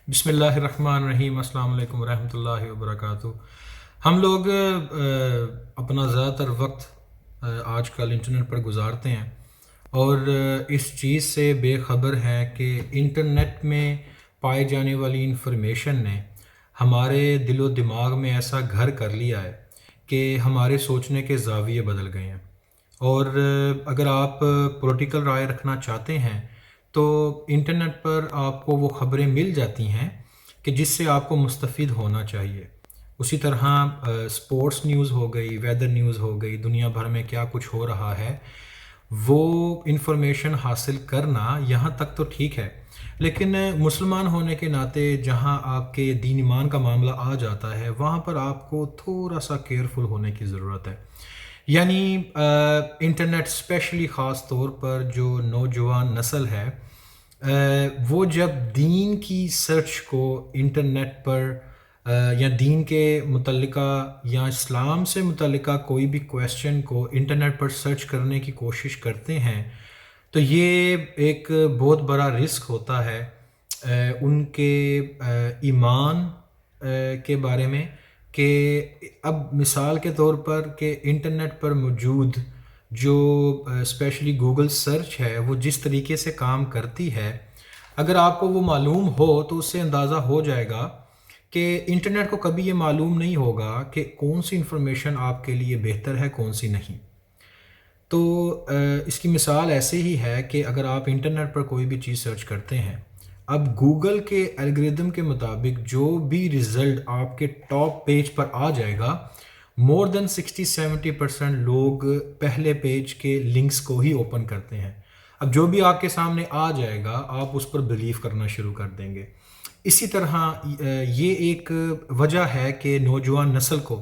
بسم اللہ الرحمن الرحیم، السلام علیکم ورحمۃ اللہ وبرکاتہ۔ ہم لوگ اپنا زیادہ تر وقت آج کل انٹرنیٹ پر گزارتے ہیں اور اس چیز سے بے خبر ہیں کہ انٹرنیٹ میں پائے جانے والی انفارمیشن نے ہمارے دل و دماغ میں ایسا گھر کر لیا ہے کہ ہمارے سوچنے کے زاویے بدل گئے ہیں۔ اور اگر آپ پولیٹیکل رائے رکھنا چاہتے ہیں تو انٹرنیٹ پر آپ کو وہ خبریں مل جاتی ہیں کہ جس سے آپ کو مستفید ہونا چاہیے۔ اسی طرح سپورٹس نیوز ہو گئی، ویدر نیوز ہو گئی، دنیا بھر میں کیا کچھ ہو رہا ہے وہ انفارمیشن حاصل کرنا یہاں تک تو ٹھیک ہے، لیکن مسلمان ہونے کے ناطے جہاں آپ کے دین ایمان کا معاملہ آ جاتا ہے وہاں پر آپ کو تھوڑا سا کیئرفل ہونے کی ضرورت ہے۔ یعنی انٹرنیٹ اسپیشلی خاص طور پر جو نوجوان نسل ہے وہ جب دین کی سرچ کو انٹرنیٹ پر یا دین کے متعلقہ یا اسلام سے متعلقہ کوئی بھی کویسچن کو انٹرنیٹ پر سرچ کرنے کی کوشش کرتے ہیں تو یہ ایک بہت بڑا رسک ہوتا ہے ان کے ایمان کے بارے میں، کہ اب مثال کے طور پر کہ انٹرنیٹ پر موجود جو اسپیشلی گوگل سرچ ہے وہ جس طریقے سے کام کرتی ہے، اگر آپ کو وہ معلوم ہو تو اس سے اندازہ ہو جائے گا کہ انٹرنیٹ کو کبھی یہ معلوم نہیں ہوگا کہ کون سی انفارمیشن آپ کے لیے بہتر ہے کون سی نہیں۔ تو اس کی مثال ایسے ہی ہے کہ اگر آپ انٹرنیٹ پر کوئی بھی چیز سرچ کرتے ہیں، اب گوگل کے الگوریدم کے مطابق جو بھی رزلٹ آپ کے ٹاپ پیج پر آ جائے گا، مور دین 60-70% لوگ پہلے پیج کے لنکس کو ہی اوپن کرتے ہیں۔ اب جو بھی آپ کے سامنے آ جائے گا آپ اس پر بلیو کرنا شروع کر دیں گے۔ اسی طرح یہ ایک وجہ ہے کہ نوجوان نسل کو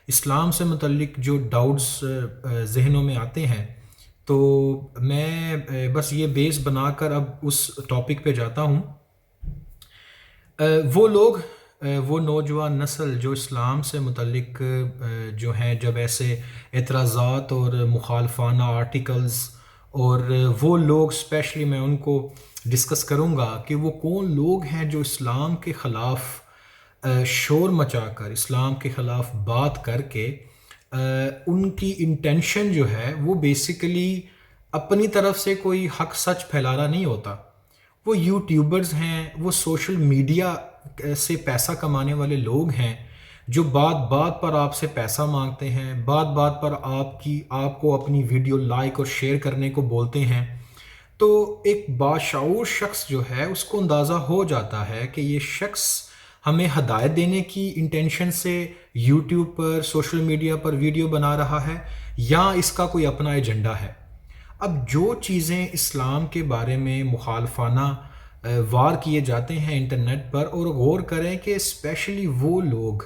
اسلام سے متعلق جو ڈاؤٹس ذہنوں میں آتے ہیں، تو میں بس یہ بیس بنا کر اب اس ٹاپک پہ جاتا ہوں۔ وہ لوگ وہ نوجوان نسل جو اسلام سے متعلق جو ہیں جب ایسے اعتراضات اور مخالفانہ آرٹیکلز، اور وہ لوگ اسپیشلی میں ان کو ڈسکس کروں گا کہ وہ کون لوگ ہیں جو اسلام کے خلاف شور مچا کر، اسلام کے خلاف بات کر کے ان کی انٹینشن جو ہے وہ بیسیکلی اپنی طرف سے کوئی حق سچ پھیلانا نہیں ہوتا۔ وہ یوٹیوبرز ہیں، وہ سوشل میڈیا سے پیسہ کمانے والے لوگ ہیں جو بات بات پر آپ سے پیسہ مانگتے ہیں، بات بات پر آپ کو اپنی ویڈیو لائک اور شیئر کرنے کو بولتے ہیں۔ تو ایک باشعور شخص جو ہے اس کو اندازہ ہو جاتا ہے کہ یہ شخص ہمیں ہدایت دینے کی انٹینشن سے یوٹیوب پر، سوشل میڈیا پر ویڈیو بنا رہا ہے یا اس کا کوئی اپنا ایجنڈا ہے۔ اب جو چیزیں اسلام کے بارے میں مخالفانہ وار کیے جاتے ہیں انٹرنیٹ پر، اور غور کریں کہ اسپیشلی وہ لوگ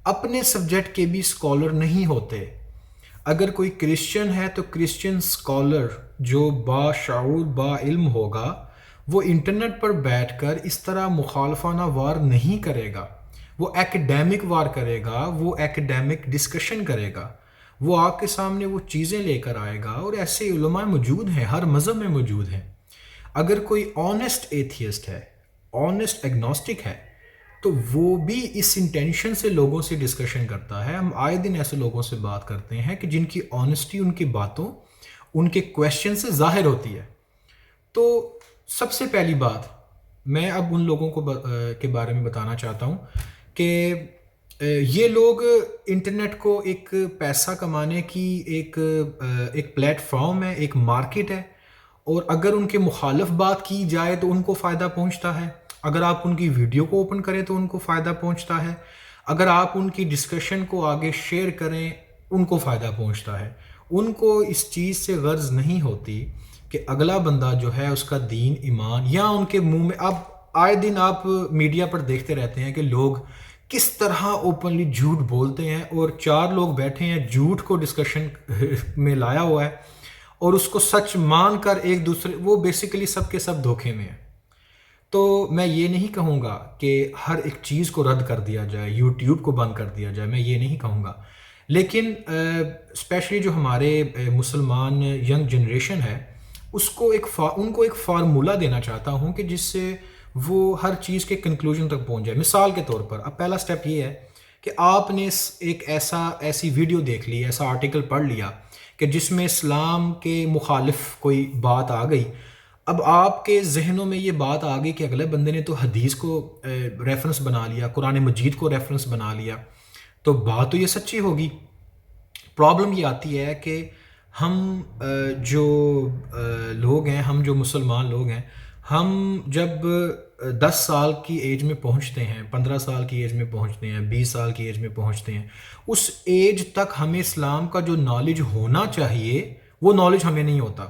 اپنے سبجیکٹ کے بھی اسکالر نہیں ہوتے۔ اگر کوئی کرسچن ہے تو کرسچن اسکالر جو باشعور با علم ہوگا وہ انٹرنیٹ پر بیٹھ کر اس طرح مخالفانہ وار نہیں کرے گا، وہ ایکڈیمک وار کرے گا، وہ ایکڈیمک ڈسکشن کرے گا، وہ آپ کے سامنے وہ چیزیں لے کر آئے گا۔ اور ایسے علماء موجود ہیں، ہر مذہب میں موجود ہیں۔ اگر کوئی آنیسٹ ایتھیسٹ ہے، آنیسٹ ایگنوسٹک ہے، تو وہ بھی اس انٹینشن سے لوگوں سے ڈسکشن کرتا ہے۔ ہم آئے دن ایسے لوگوں سے بات کرتے ہیں کہ جن کی آنیسٹی ان کی باتوں، ان کے کویسچن سے ظاہر ہوتی ہے۔ تو سب سے پہلی بات میں اب ان لوگوں کے بارے میں بتانا چاہتا ہوں کہ یہ لوگ انٹرنیٹ کو ایک پیسہ کمانے کی ایک پلیٹ فارم ہے، ایک مارکیٹ ہے، اور اگر ان کے مخالف بات کی جائے تو ان کو فائدہ پہنچتا ہے، اگر آپ ان کی ویڈیو کو اوپن کریں تو ان کو فائدہ پہنچتا ہے، اگر آپ ان کی ڈسکشن کو آگے شیئر کریں ان کو فائدہ پہنچتا ہے۔ ان کو اس چیز سے غرض نہیں ہوتی کہ اگلا بندہ جو ہے اس کا دین ایمان، یا ان کے منہ میں اب آئے دن آپ میڈیا پر دیکھتے رہتے ہیں کہ لوگ کس طرح اوپنلی جھوٹ بولتے ہیں، اور چار لوگ بیٹھے ہیں جھوٹ کو ڈسکشن میں لایا ہوا ہے اور اس کو سچ مان کر ایک دوسرے، وہ بیسیکلی سب کے سب دھوکے میں ہیں۔ تو میں یہ نہیں کہوں گا کہ ہر ایک چیز کو رد کر دیا جائے، یوٹیوب کو بند کر دیا جائے، میں یہ نہیں کہوں گا، لیکن اسپیشلی جو ہمارے مسلمان ینگ جنریشن ہے ان کو ایک فارمولہ دینا چاہتا ہوں کہ جس سے وہ ہر چیز کے کنکلوژن تک پہنچ جائے. مثال کے طور پر اب پہلا سٹیپ یہ ہے کہ آپ نے ایک ایسی ویڈیو دیکھ لی, ایسا آرٹیکل پڑھ لیا کہ جس میں اسلام کے مخالف کوئی بات آ گئی. اب آپ کے ذہنوں میں یہ بات آ گئی کہ اگلے بندے نے تو حدیث کو ریفرنس بنا لیا, قرآن مجید کو ریفرنس بنا لیا, تو بات تو یہ سچی ہوگی. پرابلم یہ آتی ہے کہ ہم جو لوگ ہیں, ہم جو مسلمان لوگ ہیں, ہم جب 10 سال کی ایج میں پہنچتے ہیں, 15 سال کی ایج میں پہنچتے ہیں, 20 سال کی ایج میں پہنچتے ہیں, اس ایج تک ہمیں اسلام کا جو نالج ہونا چاہیے وہ نالج ہمیں نہیں ہوتا.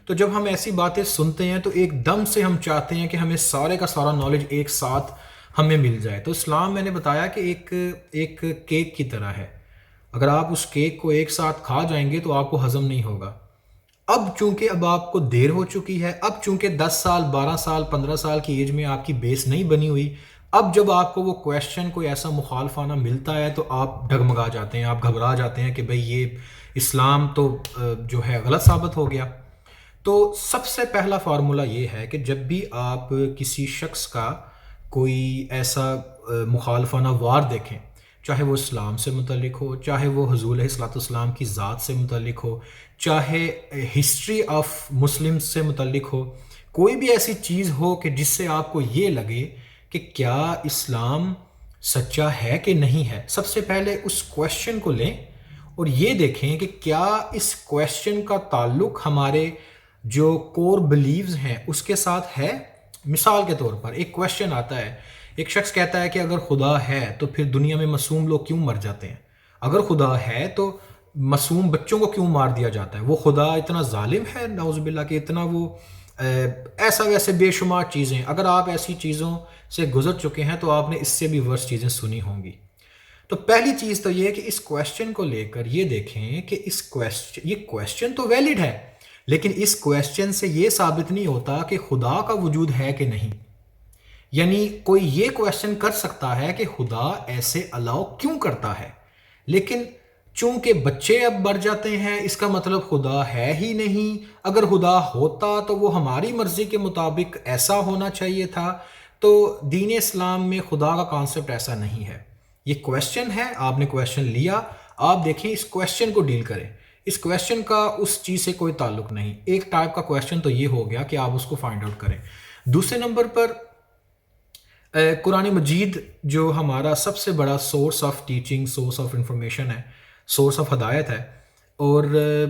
تو جب ہم ایسی باتیں سنتے ہیں تو ایک دم سے ہم چاہتے ہیں کہ ہمیں سارے کا سارا نالج ایک ساتھ ہمیں مل جائے. تو اسلام میں نے بتایا کہ ایک کیک کی طرح ہے. اگر آپ اس کیک کو ایک ساتھ کھا جائیں گے تو آپ کو ہضم نہیں ہوگا. اب چونکہ اب آپ کو دیر ہو چکی ہے, اب چونکہ 10 سال 12 سال 15 سال کی ایج میں آپ کی بیس نہیں بنی ہوئی, اب جب آپ کو وہ کویشچن کوئی ایسا مخالفانہ ملتا ہے تو آپ ڈگمگا جاتے ہیں, آپ گھبرا جاتے ہیں کہ بھئی یہ اسلام تو جو ہے غلط ثابت ہو گیا. تو سب سے پہلا فارمولہ یہ ہے کہ جب بھی آپ کسی شخص کا کوئی ایسا مخالفانہ وار دیکھیں, چاہے وہ اسلام سے متعلق ہو, چاہے وہ حضور علیہ الصلوۃ والسلام کی ذات سے متعلق ہو, چاہے ہسٹری آف مسلم سے متعلق ہو, کوئی بھی ایسی چیز ہو کہ جس سے آپ کو یہ لگے کہ کیا اسلام سچا ہے کہ نہیں ہے, سب سے پہلے اس کویشچن کو لیں اور یہ دیکھیں کہ کیا اس کویشچن کا تعلق ہمارے جو کور بلیوز ہیں اس کے ساتھ ہے. مثال کے طور پر ایک کویشچن آتا ہے, ایک شخص کہتا ہے کہ اگر خدا ہے تو پھر دنیا میں معصوم لوگ کیوں مر جاتے ہیں, اگر خدا ہے تو معصوم بچوں کو کیوں مار دیا جاتا ہے, وہ خدا اتنا ظالم ہے نعوذ باللہ کہ اتنا وہ ایسا ویسے بے شمار چیزیں. اگر آپ ایسی چیزوں سے گزر چکے ہیں تو آپ نے اس سے بھی ورس چیزیں سنی ہوں گی. تو پہلی چیز تو یہ ہے کہ اس کویشچن کو لے کر یہ دیکھیں کہ یہ کویشچن تو ویلڈ ہے, لیکن اس کویشچن سے یہ ثابت نہیں ہوتا کہ خدا کا وجود ہے کہ نہیں. یعنی کوئی یہ کویشچن کر سکتا ہے کہ خدا ایسے الاؤ کیوں کرتا ہے, لیکن چونکہ بچے اب مر جاتے ہیں اس کا مطلب خدا ہے ہی نہیں. اگر خدا ہوتا تو وہ ہماری مرضی کے مطابق ایسا ہونا چاہیے تھا. تو دین اسلام میں خدا کا کانسیپٹ ایسا نہیں ہے. یہ کویشچن ہے, آپ نے کویشچن لیا, آپ دیکھیں اس کویشچن کو ڈیل کریں. اس کویشچن کا اس چیز سے کوئی تعلق نہیں. ایک ٹائپ کا کویشچن تو یہ ہو گیا کہ آپ اس کو فائنڈ آؤٹ کریں. دوسرے نمبر پر قرآن مجید جو ہمارا سب سے بڑا source of teaching, source of information ہے, سورس آف ہدایت ہے, اور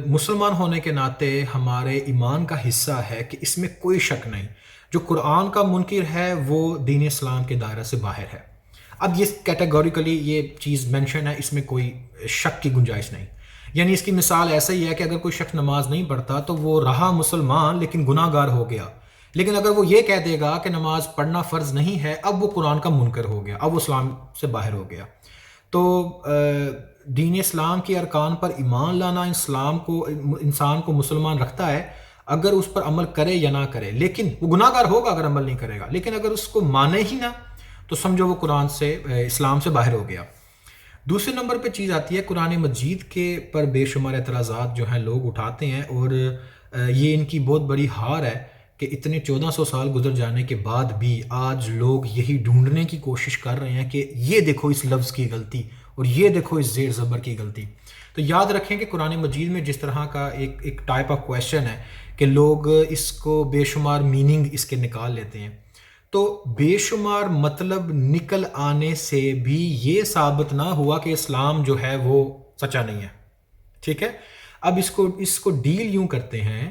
مسلمان ہونے کے ناطے ہمارے ایمان کا حصہ ہے کہ اس میں کوئی شک نہیں, جو قرآن کا منکر ہے وہ دین اسلام کے دائرہ سے باہر ہے. اب یہ کیٹیگوریکلی یہ چیز مینشن ہے, اس میں کوئی شک کی گنجائش نہیں. یعنی اس کی مثال ایسا ہی ہے کہ اگر کوئی شخص نماز نہیں پڑھتا تو وہ رہا مسلمان لیکن گناہ گار ہو گیا, لیکن اگر وہ یہ کہہ دے گا کہ نماز پڑھنا فرض نہیں ہے, اب وہ قرآن کا منکر ہو گیا, اب وہ اسلام سے باہر ہو گیا. تو دین اسلام کی ارکان پر ایمان لانا انسان کو مسلمان رکھتا ہے, اگر اس پر عمل کرے یا نہ کرے, لیکن وہ گناہ گار ہوگا اگر عمل نہیں کرے گا. لیکن اگر اس کو مانے ہی نہ تو سمجھو وہ قرآن سے اسلام سے باہر ہو گیا. دوسرے نمبر پہ چیز آتی ہے قرآن مجید کے پر بے شمار اعتراضات جو ہیں لوگ اٹھاتے ہیں, اور یہ ان کی بہت بڑی ہار ہے کہ اتنے 1400 سال گزر جانے کے بعد بھی آج لوگ یہی ڈھونڈنے کی کوشش کر رہے ہیں کہ یہ دیکھو اس لفظ کی غلطی اور یہ دیکھو اس زیر زبر کی غلطی. تو یاد رکھیں کہ قرآن مجید میں جس طرح کا ایک ٹائپ آف کویشچن ہے کہ لوگ اس کو بے شمار میننگ اس کے نکال لیتے ہیں, تو بے شمار مطلب نکل آنے سے بھی یہ ثابت نہ ہوا کہ اسلام جو ہے وہ سچا نہیں ہے. ٹھیک ہے, اب اس کو ڈیل یوں کرتے ہیں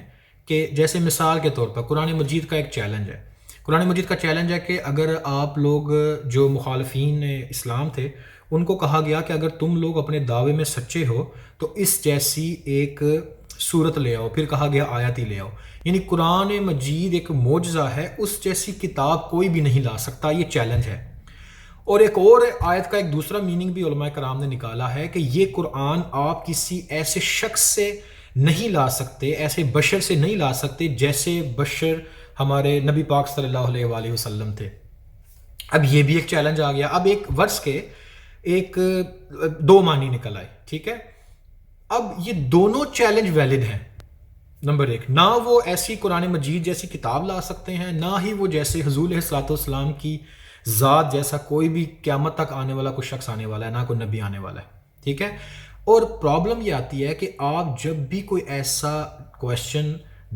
کہ جیسے مثال کے طور پر قرآن مجید کا ایک چیلنج ہے. قرآن مجید کا چیلنج ہے کہ اگر آپ لوگ جو مخالفین اسلام تھے ان کو کہا گیا کہ اگر تم لوگ اپنے دعوے میں سچے ہو تو اس جیسی ایک صورت لے آؤ, پھر کہا گیا آیت ہی لے آؤ. یعنی قرآن مجید ایک معجزہ ہے, اس جیسی کتاب کوئی بھی نہیں لا سکتا, یہ چیلنج ہے. اور ایک اور آیت کا ایک دوسرا میننگ بھی علماء کرام نے نکالا ہے کہ یہ قرآن آپ کسی ایسے شخص سے نہیں لا سکتے, ایسے بشر سے نہیں لا سکتے جیسے بشر ہمارے نبی پاک صلی اللہ علیہ وآلہ وسلم تھے. اب یہ بھی ایک چیلنج آ گیا. اب ایک ورس کے ایک دو معنی نکل آئے. ٹھیک ہے, اب یہ دونوں چیلنج ویلڈ ہیں, نمبر ایک، نہ وہ ایسی قرآن مجید جیسی کتاب لا سکتے ہیں، نہ ہی وہ جیسے حضور علیہ الصلوۃ والسلام کی ذات جیسا کوئی بھی قیامت تک آنے والا کوئی شخص آنے والا ہے، نہ کوئی نبی آنے والا ہے، ٹھیک ہے۔ اور پرابلم یہ آتی ہے کہ آپ جب بھی کوئی ایسا کویشچن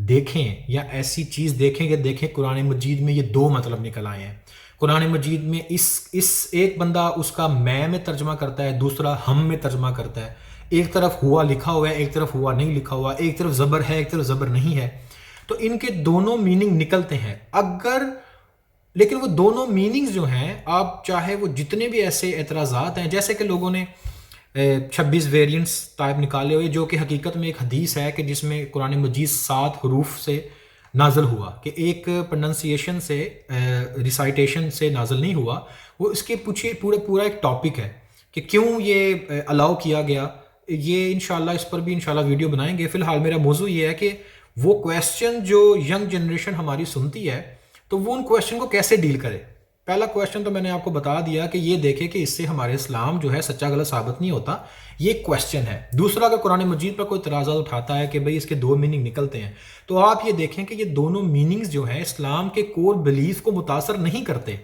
دیکھیں یا ایسی چیز دیکھیں کہ دیکھیں قرآن مجید میں یہ دو مطلب نکل آئے ہیں، قرآن مجید میں اس ایک بندہ اس کا میں ترجمہ کرتا ہے، دوسرا ہم میں ترجمہ کرتا ہے، ایک طرف ہوا لکھا ہوا ہے، ایک طرف ہوا نہیں لکھا ہوا، ایک طرف زبر ہے، ایک طرف زبر نہیں ہے، تو ان کے دونوں میننگ نکلتے ہیں لیکن وہ دونوں میننگز جو ہیں، آپ چاہے وہ جتنے بھی ایسے اعتراضات ہیں، جیسے کہ لوگوں نے 26 ویریئنٹس ٹائپ نکالے ہوئے، جو کہ حقیقت میں ایک حدیث ہے کہ جس میں قرآن مجید 7 حروف سے نازل ہوا، کہ ایک پرننسیشن سے ریسائٹیشن سے نازل نہیں ہوا، وہ اس کے پیچھے پورا ایک ٹاپک ہے کہ کیوں یہ الاؤ کیا گیا۔ یہ انشاءاللہ اس پر بھی انشاءاللہ ویڈیو بنائیں گے۔ فی الحال میرا موضوع یہ ہے کہ وہ کویسچن جو ینگ جنریشن ہماری سنتی ہے تو وہ ان کویسچن کو کیسے ڈیل کرے۔ پہلا کویسچن تو میں نے آپ کو بتا دیا کہ یہ دیکھے کہ اس سے ہمارے اسلام جو ہے سچا غلط ثابت نہیں ہوتا، یہ ایک کویسچن ہے۔ دوسرا، اگر قرآن مجید پر کوئی اعتراضات اٹھاتا ہے کہ بھئی اس کے دو میننگ نکلتے ہیں، تو آپ یہ دیکھیں کہ یہ دونوں میننگز جو ہیں اسلام کے کور بلیف کو متاثر نہیں کرتے۔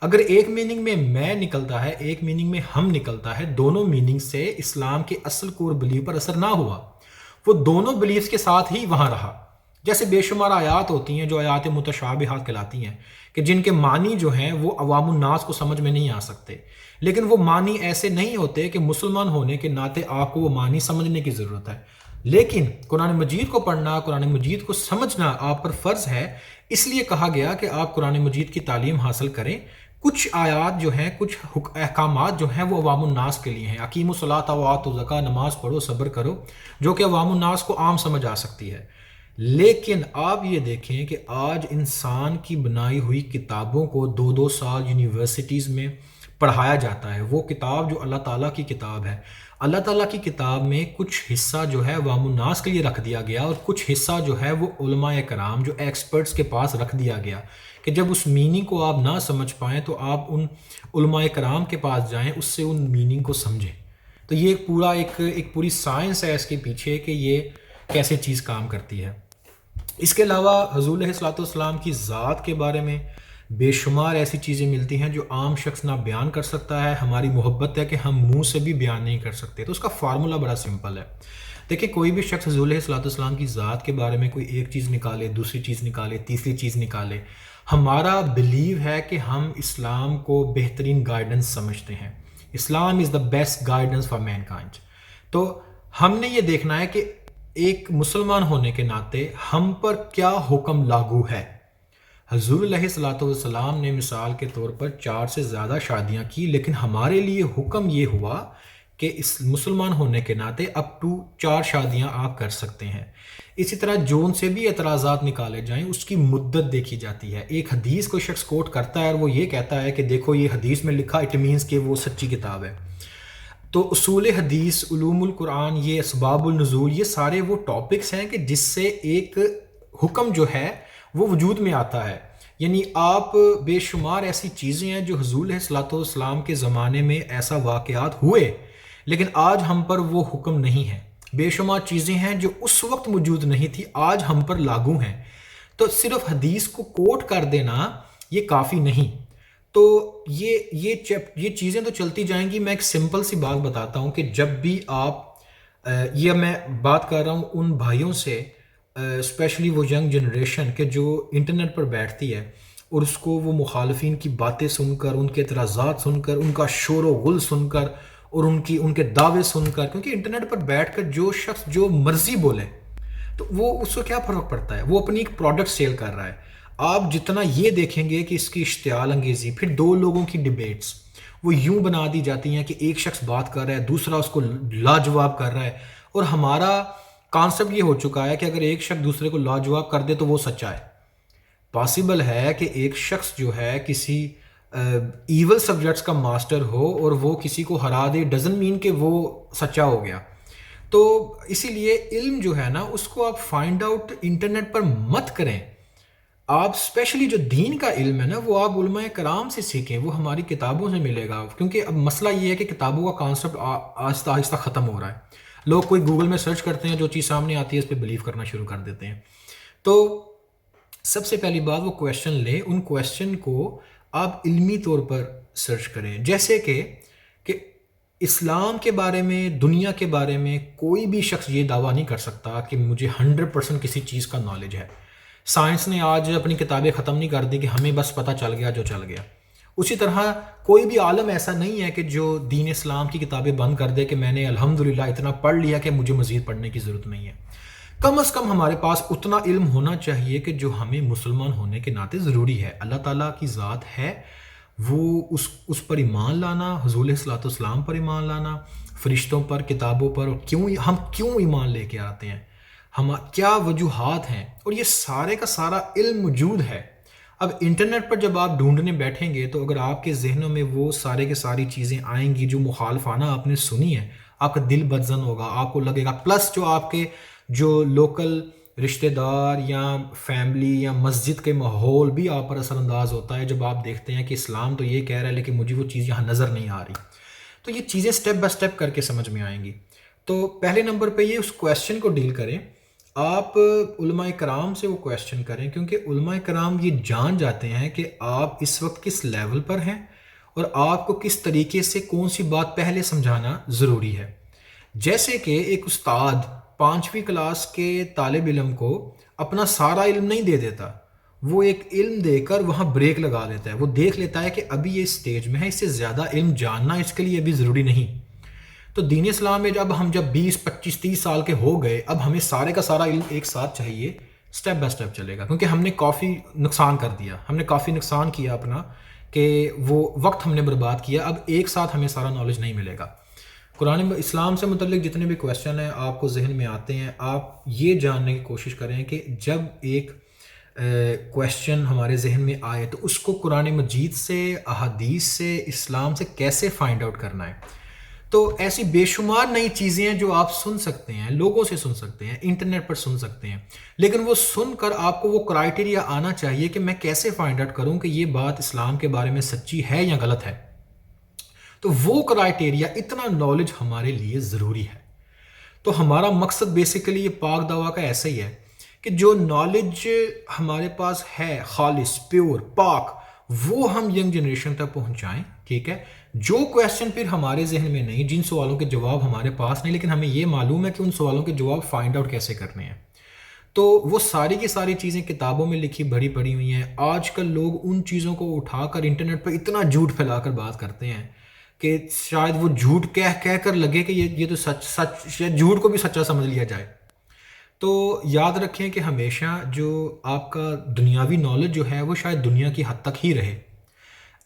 اگر ایک میننگ میں نکلتا ہے، ایک میننگ میں ہم نکلتا ہے، دونوں میننگ سے اسلام کے اصل کور بلیف پر اثر نہ ہوا، وہ دونوں بلیفز کے ساتھ ہی وہاں رہا۔ جیسے بے شمار آیات ہوتی ہیں جو آیات متشابہات کہلاتی ہیں، کہ جن کے معنی جو ہیں وہ عوام الناس کو سمجھ میں نہیں آ سکتے، لیکن وہ معنی ایسے نہیں ہوتے کہ مسلمان ہونے کے ناطے آپ کو وہ معنی سمجھنے کی ضرورت ہے، لیکن قرآن مجید کو پڑھنا، قرآن مجید کو سمجھنا آپ پر فرض ہے۔ اس لیے کہا گیا کہ آپ قرآن مجید کی تعلیم حاصل کریں۔ کچھ آیات جو ہیں، کچھ احکامات جو ہیں وہ عوام الناس کے لیے ہیں، اقیموا الصلاۃ وآتوا الزکوٰۃ، نماز پڑھو، صبر کرو، جو کہ عوام الناس کو عام سمجھ آ سکتی ہے۔ لیکن آپ یہ دیکھیں کہ آج انسان کی بنائی ہوئی کتابوں کو 2 سال یونیورسٹیز میں پڑھایا جاتا ہے۔ وہ کتاب جو اللہ تعالیٰ کی کتاب ہے، اللہ تعالیٰ کی کتاب میں کچھ حصہ جو ہے عوام الناس کے لیے رکھ دیا گیا، اور کچھ حصہ جو ہے وہ علماء کرام جو ایکسپرٹس کے پاس رکھ دیا گیا، کہ جب اس میننگ کو آپ نہ سمجھ پائیں تو آپ ان علماء کرام کے پاس جائیں، اس سے ان میننگ کو سمجھیں۔ تو یہ ایک پوری سائنس ہے اس کے پیچھے کہ یہ کیسے چیز کام کرتی ہے۔ اس کے علاوہ حضور علیہ الصلوۃ والسلام کی ذات کے بارے میں بے شمار ایسی چیزیں ملتی ہیں جو عام شخص نہ بیان کر سکتا ہے۔ ہماری محبت ہے کہ ہم منہ سے بھی بیان نہیں کر سکتے، تو اس کا فارمولہ بڑا سمپل ہے۔ دیکھیں، کوئی بھی شخص حضور علیہ الصلوۃ والسلام کی ذات کے بارے میں کوئی ایک چیز نکالے، دوسری چیز نکالے، تیسری چیز نکالے، ہمارا بلیو ہے کہ ہم اسلام کو بہترین گائیڈنس سمجھتے ہیں۔ Islam is the best guidance for mankind. تو ہم نے یہ دیکھنا ہے کہ ایک مسلمان ہونے کے ناطے ہم پر کیا حکم لاگو ہے۔ حضور علیہ الصلوۃ والسلام نے مثال کے طور پر 4 سے زیادہ شادیاں کی، لیکن ہمارے لیے حکم یہ ہوا کہ اس مسلمان ہونے کے ناطے اپ ٹو 4 شادیاں آپ کر سکتے ہیں۔ اسی طرح جو ان سے بھی اعتراضات نکالے جائیں اس کی مدت دیکھی جاتی ہے۔ ایک حدیث کوئی شخص کوٹ کرتا ہے اور وہ یہ کہتا ہے کہ دیکھو یہ حدیث میں لکھا، اٹ مینس کہ وہ سچی کتاب ہے۔ تو اصول حدیث، علوم القرآن، یہ اسباب النزول، یہ سارے وہ ٹاپکس ہیں کہ جس سے ایک حکم جو ہے وہ وجود میں آتا ہے۔ یعنی آپ بے شمار ایسی چیزیں ہیں جو حضور علیہ الصلوۃ والسلام کے زمانے میں ایسا واقعات ہوئے، لیکن آج ہم پر وہ حکم نہیں ہے۔ بے شمار چیزیں ہیں جو اس وقت موجود نہیں تھی، آج ہم پر لاگو ہیں۔ تو صرف حدیث کو کوٹ کر دینا یہ کافی نہیں۔ تو یہ چیزیں تو چلتی جائیں گی۔ میں ایک سمپل سی بات بتاتا ہوں کہ جب بھی آپ یہ میں بات کر رہا ہوں ان بھائیوں سے، اسپیشلی وہ ینگ جنریشن کہ جو انٹرنیٹ پر بیٹھتی ہے اور اس کو وہ مخالفین کی باتیں سن کر، ان کے اعتراضات سن کر، ان کا شور و غل سن کر، اور ان کے دعوے سن کر، کیونکہ انٹرنیٹ پر بیٹھ کر جو شخص جو مرضی بولے تو وہ اس کو کیا فرق پڑتا ہے، وہ اپنی ایک پروڈکٹ سیل کر رہا ہے۔ آپ جتنا یہ دیکھیں گے کہ اس کی اشتعال انگیزی، پھر 2 لوگوں کی ڈیبیٹس وہ یوں بنا دی جاتی ہیں کہ ایک شخص بات کر رہا ہے، دوسرا اس کو لاجواب کر رہا ہے، اور ہمارا کانسیپٹ یہ ہو چکا ہے کہ اگر ایک شخص دوسرے کو لاجواب کر دے تو وہ سچا ہے۔ پاسبل ہے کہ ایک شخص جو ہے کسی ایول سبجیکٹس کا ماسٹر ہو اور وہ کسی کو ہرا دے، ڈزنٹ مین کہ وہ سچا ہو گیا۔ تو اسی لیے علم جو ہے نا اس کو آپ فائنڈ آؤٹ انٹرنیٹ پر مت کریں۔ آپ اسپیشلی جو دین کا علم ہے نا وہ آپ علماء کرام سے سیکھیں، وہ ہماری کتابوں سے ملے گا، کیونکہ اب مسئلہ یہ ہے کہ کتابوں کا کانسیپٹ آہستہ آہستہ ختم ہو رہا ہے۔ لوگ کوئی گوگل میں سرچ کرتے ہیں، جو چیز سامنے آتی ہے اس پہ بلیو کرنا شروع کر دیتے ہیں. تو سب سے پہلی بات وہ کویشچن لیں، ان کویشچن کو آپ علمی طور پر سرچ کریں. جیسے کہ اسلام کے بارے میں، دنیا کے بارے میں کوئی بھی شخص یہ دعویٰ نہیں کر سکتا کہ مجھے 100% کسی چیز کا نالج ہے. سائنس نے آج اپنی کتابیں ختم نہیں کر دی کہ ہمیں بس پتہ چل گیا جو چل گیا. اسی طرح کوئی بھی عالم ایسا نہیں ہے کہ جو دین اسلام کی کتابیں بند کر دے کہ میں نے الحمدللہ اتنا پڑھ لیا کہ مجھے مزید پڑھنے کی ضرورت نہیں ہے. کم از کم ہمارے پاس اتنا علم ہونا چاہیے کہ جو ہمیں مسلمان ہونے کے ناطے ضروری ہے. اللہ تعالیٰ کی ذات ہے، وہ اس پر ایمان لانا، حضور علیہ الصلوۃ والسلام پر ایمان لانا، فرشتوں پر، کتابوں پر، اور ہم کیوں ایمان لے کے آتے ہیں، ہم کیا وجوہات ہیں، اور یہ سارے کا سارا علم موجود ہے. اب انٹرنیٹ پر جب آپ ڈھونڈنے بیٹھیں گے تو اگر آپ کے ذہنوں میں وہ سارے کے ساری چیزیں آئیں گی جو مخالفانہ آپ نے سنی ہے، آپ کا دل بدزن ہوگا، آپ کو لگے گا. پلس جو آپ کے جو لوکل رشتہ دار یا فیملی یا مسجد کے ماحول بھی آپ پر اثر انداز ہوتا ہے جب آپ دیکھتے ہیں کہ اسلام تو یہ کہہ رہا ہے لیکن مجھے وہ چیز یہاں نظر نہیں آ رہی. تو یہ چیزیں سٹیپ بائی سٹیپ کر کے سمجھ میں آئیں گی. تو پہلے نمبر پہ یہ اس کویشچن کو ڈیل کریں. آپ علماء کرام سے وہ کویشچن کریں، کیونکہ علماء کرام یہ جان جاتے ہیں کہ آپ اس وقت کس لیول پر ہیں اور آپ کو کس طریقے سے کون سی بات پہلے سمجھانا ضروری ہے. جیسے کہ ایک استاد 5ویں کلاس کے طالب علم کو اپنا سارا علم نہیں دے دیتا، وہ ایک علم دے کر وہاں بریک لگا لیتا ہے. وہ دیکھ لیتا ہے کہ ابھی یہ اسٹیج میں ہے، اس سے زیادہ علم جاننا اس کے لیے ابھی ضروری نہیں. تو دین اسلام میں جب 20 25 30 سال کے ہو گئے، اب ہمیں سارے کا سارا علم ایک ساتھ چاہیے. سٹیپ بائی سٹیپ چلے گا، کیونکہ ہم نے کافی نقصان کر دیا، ہم نے کافی نقصان کیا اپنا، کہ وہ وقت ہم نے برباد کیا. اب ایک ساتھ ہمیں سارا نالج نہیں ملے گا. قرآن اسلام سے متعلق جتنے بھی کویشچن ہیں آپ کو ذہن میں آتے ہیں، آپ یہ جاننے کی کوشش کریں کہ جب ایک کویشچن ہمارے ذہن میں آئے تو اس کو قرآن مجید سے، احادیث سے، اسلام سے کیسے فائنڈ آؤٹ کرنا ہے. تو ایسی بے شمار نئی چیزیں ہیں جو آپ سن سکتے ہیں، لوگوں سے سن سکتے ہیں، انٹرنیٹ پر سن سکتے ہیں، لیکن وہ سن کر آپ کو وہ کرائٹیریا آنا چاہیے کہ میں کیسے فائنڈ آؤٹ کروں کہ یہ بات اسلام کے بارے میں سچی ہے یا غلط ہے. تو وہ کرائٹیریا، اتنا نالج ہمارے لیے ضروری ہے. تو ہمارا مقصد بیسیکلی یہ پاک دوا کا ایسا ہی ہے کہ جو نالج ہمارے پاس ہے خالص، پیور، پاک، وہ ہم ینگ جنریشن تک پہنچائیں. ٹھیک ہے. جو کویشچن پھر ہمارے ذہن میں نہیں، جن سوالوں کے جواب ہمارے پاس نہیں، لیکن ہمیں یہ معلوم ہے کہ ان سوالوں کے جواب فائنڈ آؤٹ کیسے کرنے ہیں، تو وہ ساری کی ساری چیزیں کتابوں میں لکھی بھری پڑی ہوئی ہیں. آج کل لوگ ان چیزوں کو اٹھا کر انٹرنیٹ پہ اتنا جھوٹ پھیلا کر بات کرتے ہیں کہ شاید وہ جھوٹ کہہ کر لگے کہ یہ تو سچ، جھوٹ کو بھی سچا سمجھ لیا جائے. تو یاد رکھیں کہ ہمیشہ جو آپ کا دنیاوی نالج جو ہے وہ شاید دنیا کی حد تک ہی رہے.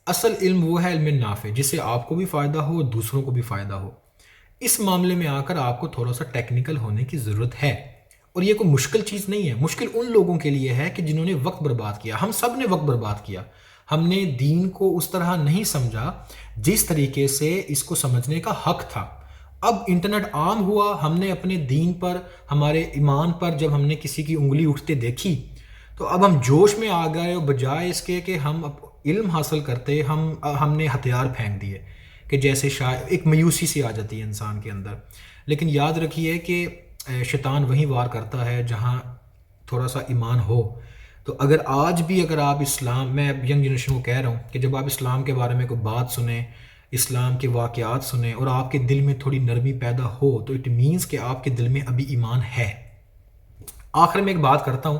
اصل علم وہ ہے علم نافع، جس سے آپ کو بھی فائدہ ہو اور دوسروں کو بھی فائدہ ہو. اس معاملے میں آ کر آپ کو تھوڑا سا ٹیکنیکل ہونے کی ضرورت ہے، اور یہ کوئی مشکل چیز نہیں ہے. مشکل ان لوگوں کے لیے ہے کہ جنہوں نے وقت برباد کیا. ہم سب نے وقت برباد کیا، ہم نے دین کو اس طرح نہیں سمجھا جس طریقے سے اس کو سمجھنے کا حق تھا. اب انٹرنیٹ عام ہوا، ہم نے اپنے دین پر، ہمارے ایمان پر جب ہم نے کسی کی انگلی اٹھتے دیکھی تو اب ہم جوش میں آ گئے، اور بجائے اس کے کہ ہم علم حاصل کرتے، ہم نے ہتھیار پھینک دیے، کہ جیسے شاید ایک مایوسی سی آ جاتی ہے انسان کے اندر. لیکن یاد رکھیے کہ شیطان وہیں وار کرتا ہے جہاں تھوڑا سا ایمان ہو. تو اگر آج بھی اگر آپ اسلام، میں ینگ جنریشن کو کہہ رہا ہوں کہ جب آپ اسلام کے بارے میں کوئی بات سنیں، اسلام کے واقعات سنیں اور آپ کے دل میں تھوڑی نرمی پیدا ہو، تو اٹ مینز کہ آپ کے دل میں ابھی ایمان ہے. آخر میں ایک بات کرتا ہوں،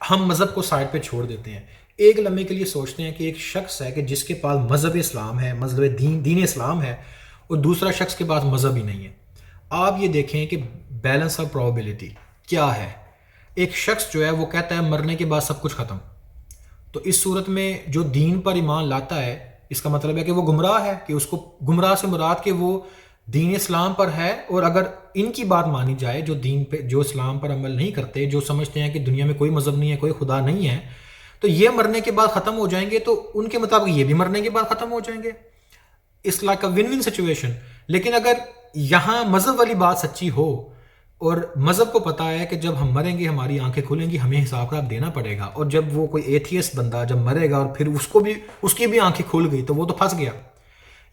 ہم مذہب کو سائڈ پہ چھوڑ دیتے ہیں، ایک لمحے کے لیے سوچتے ہیں کہ ایک شخص ہے کہ جس کے پاس مذہب اسلام ہے، مذہب دین اسلام ہے، اور دوسرا شخص کے پاس مذہب ہی نہیں ہے. آپ یہ دیکھیں کہ بیلنس آف پرابیبلٹی کیا ہے. ایک شخص جو ہے وہ کہتا ہے مرنے کے بعد سب کچھ ختم، تو اس صورت میں جو دین پر ایمان لاتا ہے، اس کا مطلب ہے کہ وہ گمراہ ہے، کہ اس کو گمراہ سے مراد کہ وہ دین اسلام پر ہے. اور اگر ان کی بات مانی جائے جو دین پہ، جو اسلام پر عمل نہیں کرتے، جو سمجھتے ہیں کہ دنیا میں کوئی مذہب نہیں ہے، کوئی خدا نہیں ہے، تو یہ مرنے کے بعد ختم ہو جائیں گے، تو ان کے مطابق یہ بھی مرنے کے بعد ختم ہو جائیں گے. It's like a one one situation. لیکن اگر یہاں مذہب والی بات سچی ہو اور مذہب کو پتا ہے کہ جب ہم مریں گے ہماری آنکھیں کھلیں گی، ہمیں حساب کتاب دینا پڑے گا، اور جب وہ کوئی ایتھیسٹ بندہ جب مرے گا اور پھر اس کی بھی آنکھیں کھل گئی تو وہ تو پھنس گیا.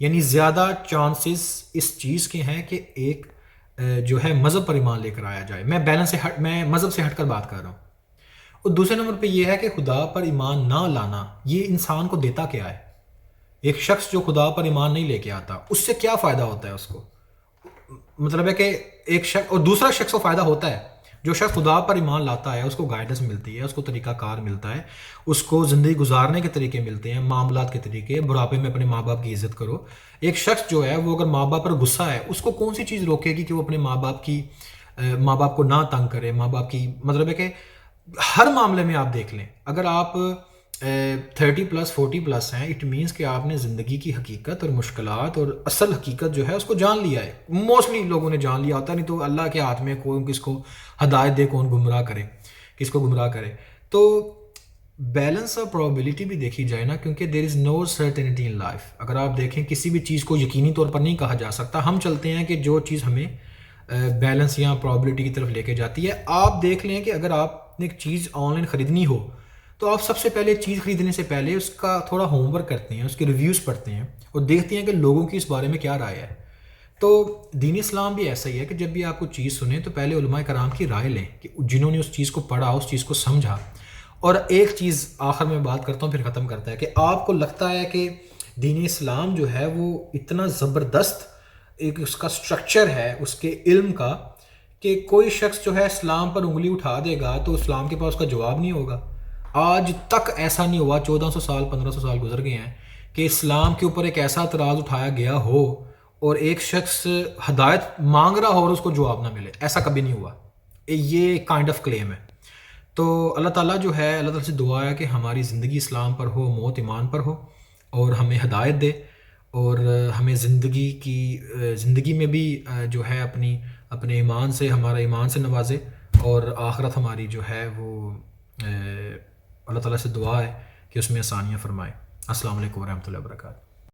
یعنی زیادہ چانسز اس چیز کے ہیں کہ ایک جو ہے مذہب پر ایمان لے کر آیا جائے. میں مذہب سے ہٹ کر بات کر رہا ہوں. اور دوسرے نمبر پہ یہ ہے کہ خدا پر ایمان نہ لانا یہ انسان کو دیتا کیا ہے؟ ایک شخص جو خدا پر ایمان نہیں لے کے آتا اس سے کیا فائدہ ہوتا ہے اس کو؟ مطلب ہے کہ ایک شخص اور دوسرا شخص کو فائدہ ہوتا ہے. جو شخص خدا پر ایمان لاتا ہے اس کو گائیڈنس ملتی ہے، اس کو طریقہ کار ملتا ہے، اس کو زندگی گزارنے کے طریقے ملتے ہیں، معاملات کے طریقے. بڑھاپے میں اپنے ماں باپ کی عزت کرو. ایک شخص جو ہے وہ اگر ماں باپ پر غصہ ہے اس کو کون سی چیز روکے گی کہ وہ اپنے ماں باپ کو نہ تنگ کرے. ماں باپ کی مطلب ہے کہ ہر معاملے میں آپ دیکھ لیں، اگر آپ 30+ 40+ ہیں، اٹ مینس کہ آپ نے زندگی کی حقیقت اور مشکلات اور اصل حقیقت جو ہے اس کو جان لیا ہے. موسٹلی لوگوں نے جان لیا ہوتا، نہیں تو اللہ کے ہاتھ میں کون کس کو ہدایت دے، کون گمراہ کرے، کس کو گمراہ کرے. تو بیلنس اور پرابیبلٹی بھی دیکھی جائے نا، کیونکہ دیر از نو سرٹینٹی ان لائف. اگر آپ دیکھیں کسی بھی چیز کو یقینی طور پر نہیں کہا جا سکتا. ہم چلتے ہیں کہ جو چیز ہمیں بیلنس یا پرابیبلٹی کی طرف لے کے جاتی ہے. آپ دیکھ لیں کہ اگر آپ نے ایک چیز آن لائن خریدنی ہو تو آپ سب سے پہلے چیز خریدنے سے پہلے اس کا تھوڑا ہوم ورک کرتے ہیں، اس کے ریویوز پڑھتے ہیں اور دیکھتے ہیں کہ لوگوں کی اس بارے میں کیا رائے ہے. تو دین اسلام بھی ایسا ہی ہے کہ جب بھی آپ کو چیز سنیں تو پہلے علماء کرام کی رائے لیں کہ جنہوں نے اس چیز کو پڑھا، اس چیز کو سمجھا. اور ایک چیز آخر میں بات کرتا ہوں پھر ختم کرتا ہے کہ آپ کو لگتا ہے کہ دین اسلام جو ہے وہ اتنا زبردست ایک اس کا سٹرکچر ہے اس کے علم کا کہ کوئی شخص جو ہے اسلام پر انگلی اٹھا دے گا تو اسلام کے پاس اس کا جواب نہیں ہوگا. آج تک ایسا نہیں ہوا، 1400 سال 1500 سال گزر گئے ہیں کہ اسلام کے اوپر ایک ایسا اعتراض اٹھایا گیا ہو اور ایک شخص ہدایت مانگ رہا ہو اور اس کو جواب نہ ملے. ایسا کبھی نہیں ہوا. یہ کائنڈ آف کلیم ہے. تو اللہ تعالیٰ جو ہے، اللہ تعالیٰ سے دعا ہے کہ ہماری زندگی اسلام پر ہو، موت ایمان پر ہو، اور ہمیں ہدایت دے اور ہمیں زندگی میں بھی جو ہے اپنے ایمان سے، ہمارا ایمان سے نوازے، اور آخرت ہماری جو ہے وہ اللہ تعالیٰ سے دعا ہے کہ اس میں آسانیاں فرمائے. السلام علیکم ورحمۃ اللہ وبرکاتہ.